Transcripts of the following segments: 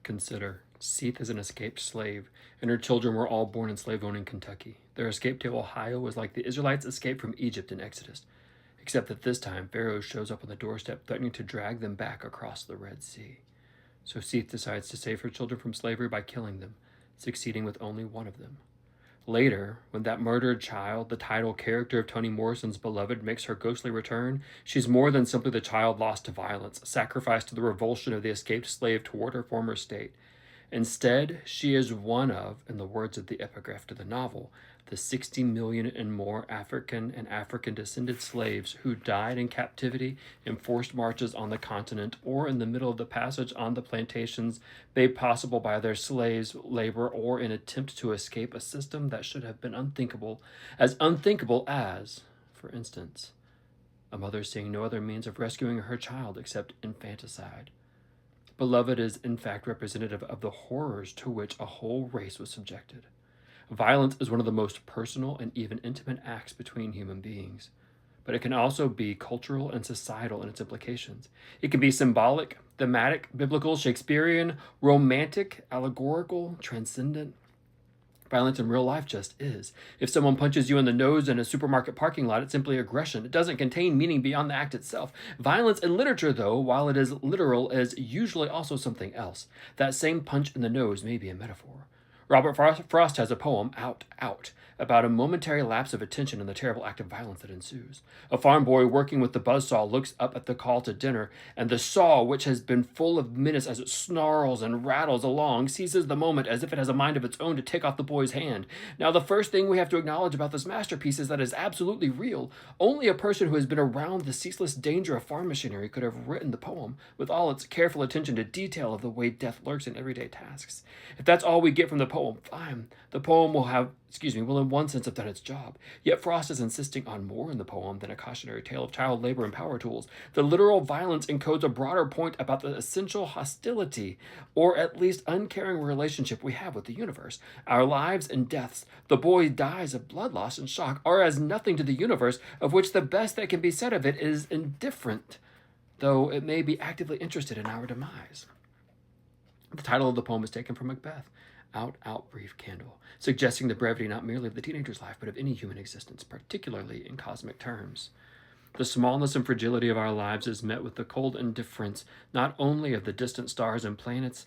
Consider, Seath is an escaped slave, and her children were all born in slave-owning Kentucky. Their escape to Ohio was like the Israelites' escape from Egypt in Exodus, except that this time Pharaoh shows up on the doorstep threatening to drag them back across the Red Sea. So Seath decides to save her children from slavery by killing them, succeeding with only one of them. Later, when that murdered child, the title character of Toni Morrison's Beloved, makes her ghostly return, she's more than simply the child lost to violence, sacrificed to the revulsion of the escaped slave toward her former state. Instead, she is one of, in the words of the epigraph to the novel, the 60 million and more African and African-descended slaves who died in captivity in forced marches on the continent or in the middle of the passage on the plantations made possible by their slaves' labor or in attempt to escape a system that should have been unthinkable as, for instance, a mother seeing no other means of rescuing her child except infanticide. Beloved is in fact representative of the horrors to which a whole race was subjected. Violence is one of the most personal and even intimate acts between human beings, but it can also be cultural and societal in its implications. It can be symbolic, thematic, biblical, Shakespearean, romantic, allegorical, transcendent. Violence in real life just is. If someone punches you in the nose in a supermarket parking lot, it's simply aggression. It doesn't contain meaning beyond the act itself. Violence in literature, though, while it is literal, is usually also something else. That same punch in the nose may be a metaphor. Robert Frost has a poem, Out, about a momentary lapse of attention and the terrible act of violence that ensues. A farm boy working with the buzzsaw looks up at the call to dinner, and the saw, which has been full of menace as it snarls and rattles along, seizes the moment as if it has a mind of its own to take off the boy's hand. Now, the first thing we have to acknowledge about this masterpiece is that it is absolutely real. Only a person who has been around the ceaseless danger of farm machinery could have written the poem, with all its careful attention to detail of the way death lurks in everyday tasks. If that's all we get from the poem, fine. The poem will in one sense have done its job. Yet Frost is insisting on more in the poem than a cautionary tale of child labor and power tools. The literal violence encodes a broader point about the essential hostility, or at least uncaring relationship we have with the universe. Our lives and deaths, the boy dies of blood loss and shock, are as nothing to the universe, of which the best that can be said of it is indifferent, though it may be actively interested in our demise. The title of the poem is taken from Macbeth, Out, brief candle, suggesting the brevity not merely of the teenager's life, but of any human existence, particularly in cosmic terms. The smallness and fragility of our lives is met with the cold indifference not only of the distant stars and planets,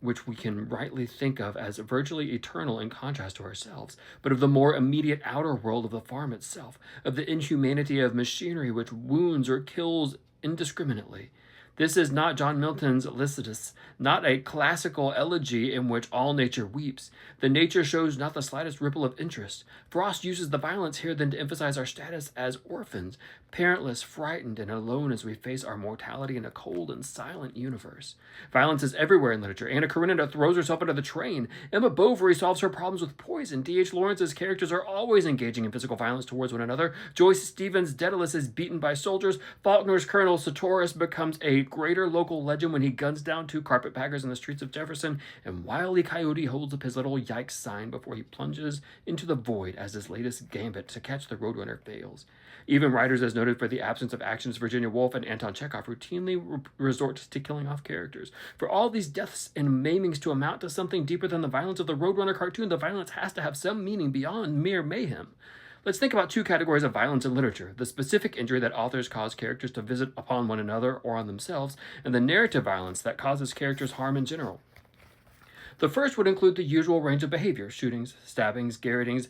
which we can rightly think of as virtually eternal in contrast to ourselves, but of the more immediate outer world of the farm itself, of the inhumanity of machinery which wounds or kills indiscriminately. This is not John Milton's Lycidas, not a classical elegy in which all nature weeps. The nature shows not the slightest ripple of interest. Frost uses the violence here then to emphasize our status as orphans, parentless, frightened, and alone as we face our mortality in a cold and silent universe. Violence is everywhere in literature. Anna Karenina throws herself into the train. Emma Bovary solves her problems with poison. D.H. Lawrence's characters are always engaging in physical violence towards one another. Joyce Stevens' Daedalus is beaten by soldiers. Faulkner's Colonel Sartoris becomes a greater local legend when he guns down two carpetbaggers in the streets of Jefferson, and Wile E. Coyote holds up his little yikes sign before he plunges into the void as his latest gambit to catch the Roadrunner fails. Even writers as noted for the absence of action as Virginia Woolf and Anton Chekhov routinely resort to killing off characters. For all these deaths and maimings to amount to something deeper than the violence of the Roadrunner cartoon, the violence has to have some meaning beyond mere mayhem. Let's think about two categories of violence in literature: the specific injury that authors cause characters to visit upon one another or on themselves, and the narrative violence that causes characters harm in general. The first would include the usual range of behavior: shootings, stabbings, garrotings,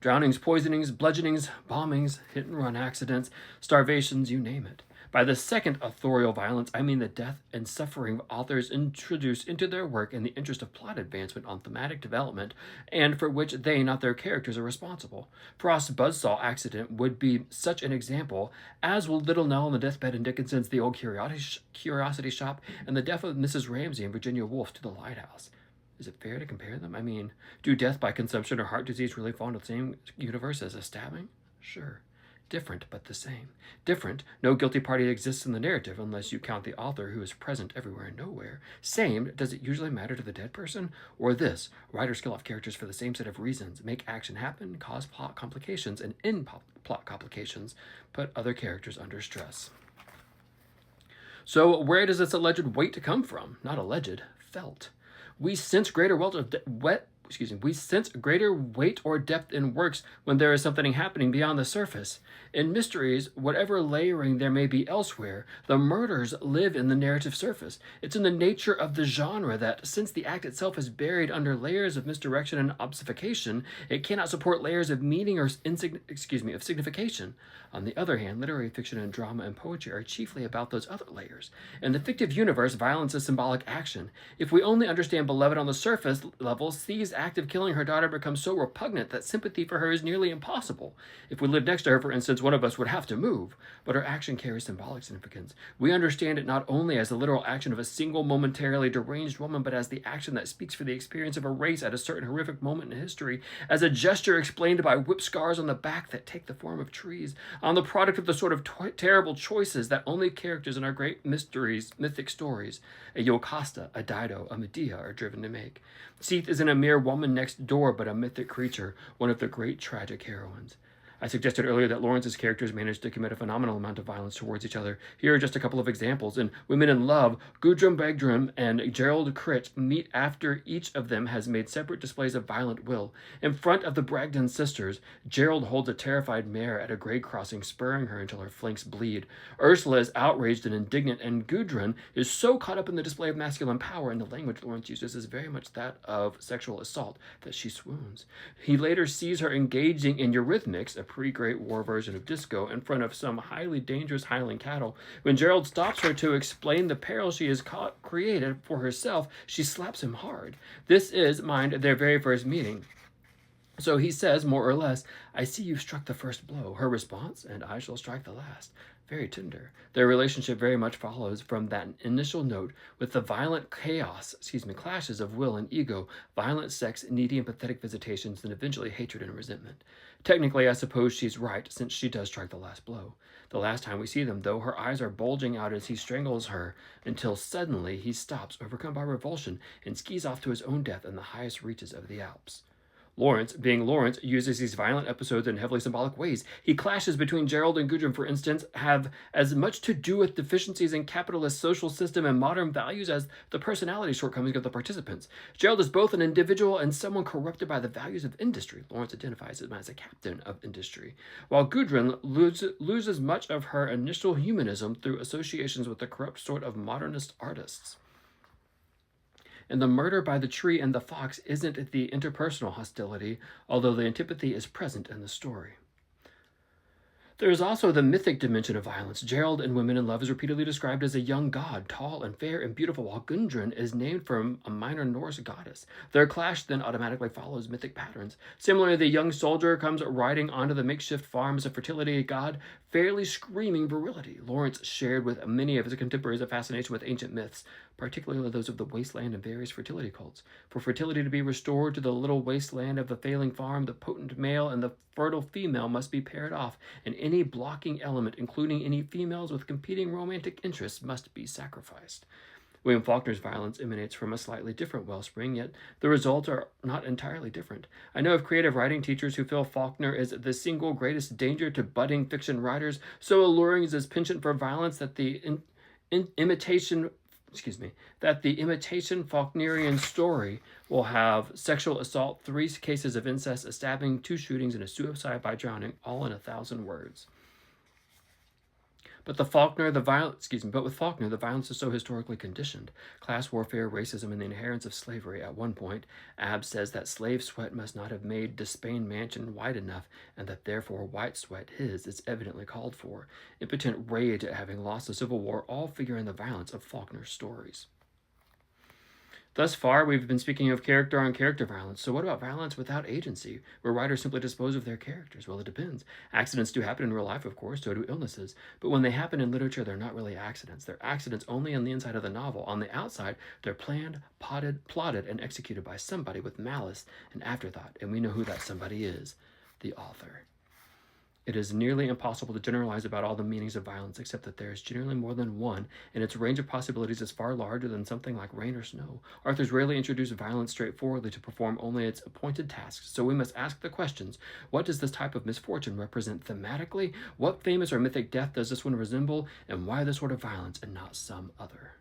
drownings, poisonings, bludgeonings, bombings, hit-and-run accidents, starvations, you name it. By the second authorial violence, I mean the death and suffering authors introduce into their work in the interest of plot advancement on thematic development, and for which they, not their characters, are responsible. Frost's buzzsaw accident would be such an example, as will Little Nell on the deathbed in Dickinson's The Old Curiosity Shop, and the death of Mrs. Ramsay in Virginia Woolf's To the Lighthouse. Is it fair to compare them? I mean, do death by consumption or heart disease really fall into the same universe as a stabbing? Sure. Different, but the same. Different, no guilty party exists in the narrative unless you count the author who is present everywhere and nowhere. Same, does it usually matter to the dead person? Or this, writers kill off characters for the same set of reasons, make action happen, cause plot complications, and in plot complications, put other characters under stress. So where does this alleged weight come from? Not alleged, felt. We sense greater we sense greater weight or depth in works when there is something happening beyond the surface. In mysteries, whatever layering there may be elsewhere, the murders live in the narrative surface. It's in the nature of the genre that, since the act itself is buried under layers of misdirection and obfuscation, it cannot support layers of meaning or of signification. On the other hand, literary fiction and drama and poetry are chiefly about those other layers. In the fictive universe, violence is symbolic action. If we only understand Beloved on the surface level, C's act of killing her daughter becomes so repugnant that sympathy for her is nearly impossible. If we lived next to her, for instance, one of us would have to move. But her action carries symbolic significance. We understand it not only as the literal action of a single momentarily deranged woman, but as the action that speaks for the experience of a race at a certain horrific moment in history, as a gesture explained by whip scars on the back that take the form of trees, on the product of the sort of terrible choices that only characters in our great mythic stories, a Yocasta, a Dido, a Medea, are driven to make. Seath isn't a mere woman next door, but a mythic creature, one of the great tragic heroines. I suggested earlier that Lawrence's characters managed to commit a phenomenal amount of violence towards each other. Here are just a couple of examples. In Women in Love, Gudrun Bergdrum and Gerald Critch meet after each of them has made separate displays of violent will. In front of the Bragdon sisters, Gerald holds a terrified mare at a grade crossing, spurring her until her flanks bleed. Ursula is outraged and indignant, and Gudrun is so caught up in the display of masculine power, and the language Lawrence uses is very much that of sexual assault, that she swoons. He later sees her engaging in Eurythmics, a pre-Great War version of disco, in front of some highly dangerous Highland cattle. When Gerald stops her to explain the peril she has created for herself, she slaps him hard. This is, mind, their very first meeting. So he says, more or less, "I see you've struck the first blow." Her response, "And I shall strike the last." Very tender. Their relationship very much follows from that initial note, with the violent clashes of will and ego, violent sex, needy and pathetic visitations, and eventually hatred and resentment. Technically, I suppose she's right, since she does strike the last blow. The last time we see them, though, her eyes are bulging out as he strangles her, until suddenly he stops, overcome by revulsion, and skis off to his own death in the highest reaches of the Alps. Lawrence, being Lawrence, uses these violent episodes in heavily symbolic ways. He clashes between Gerald and Gudrun, for instance, have as much to do with deficiencies in capitalist social system and modern values as the personality shortcomings of the participants. Gerald is both an individual and someone corrupted by the values of industry. Lawrence identifies him as a captain of industry, while Gudrun loses much of her initial humanism through associations with the corrupt sort of modernist artists. And the murder by the tree and the fox isn't the interpersonal hostility, although the antipathy is present in the story. There is also the mythic dimension of violence. Gerald in Women in Love is repeatedly described as a young god, tall and fair and beautiful, while Gudrun is named from a minor Norse goddess. Their clash then automatically follows mythic patterns. Similarly, the young soldier comes riding onto the makeshift farm as a fertility god, fairly screaming virility. Lawrence shared with many of his contemporaries a fascination with ancient myths, particularly those of the wasteland and various fertility cults. For fertility to be restored to the little wasteland of the failing farm, the potent male and the fertile female must be paired off, and any blocking element, including any females with competing romantic interests, must be sacrificed. William Faulkner's violence emanates from a slightly different wellspring, yet the results are not entirely different. I know of creative writing teachers who feel Faulkner is the single greatest danger to budding fiction writers. So alluring is his penchant for violence that the imitation Faulknerian story will have sexual assault, 3 cases of incest, a stabbing, 2 shootings, and a suicide by drowning, all in 1,000 words. But with Faulkner, the violence is so historically conditioned. Class warfare, racism, and the inherence of slavery. At one point, Abbs says that slave sweat must not have made Despain mansion white enough, and that therefore white sweat, his, is evidently called for. Impotent rage at having lost the Civil War all figure in the violence of Faulkner's stories. Thus far, we've been speaking of character-on-character violence. So what about violence without agency, where writers simply dispose of their characters? Well, it depends. Accidents do happen in real life, of course, so do illnesses. But when they happen in literature, they're not really accidents. They're accidents only on the inside of the novel. On the outside, they're planned, plotted, and executed by somebody with malice and afterthought. And we know who that somebody is: the author. It is nearly impossible to generalize about all the meanings of violence, except that there is generally more than one, and its range of possibilities is far larger than something like rain or snow. Authors rarely introduce violence straightforwardly to perform only its appointed tasks, so we must ask the questions: what does this type of misfortune represent thematically? What famous or mythic death does this one resemble? And why this sort of violence and not some other?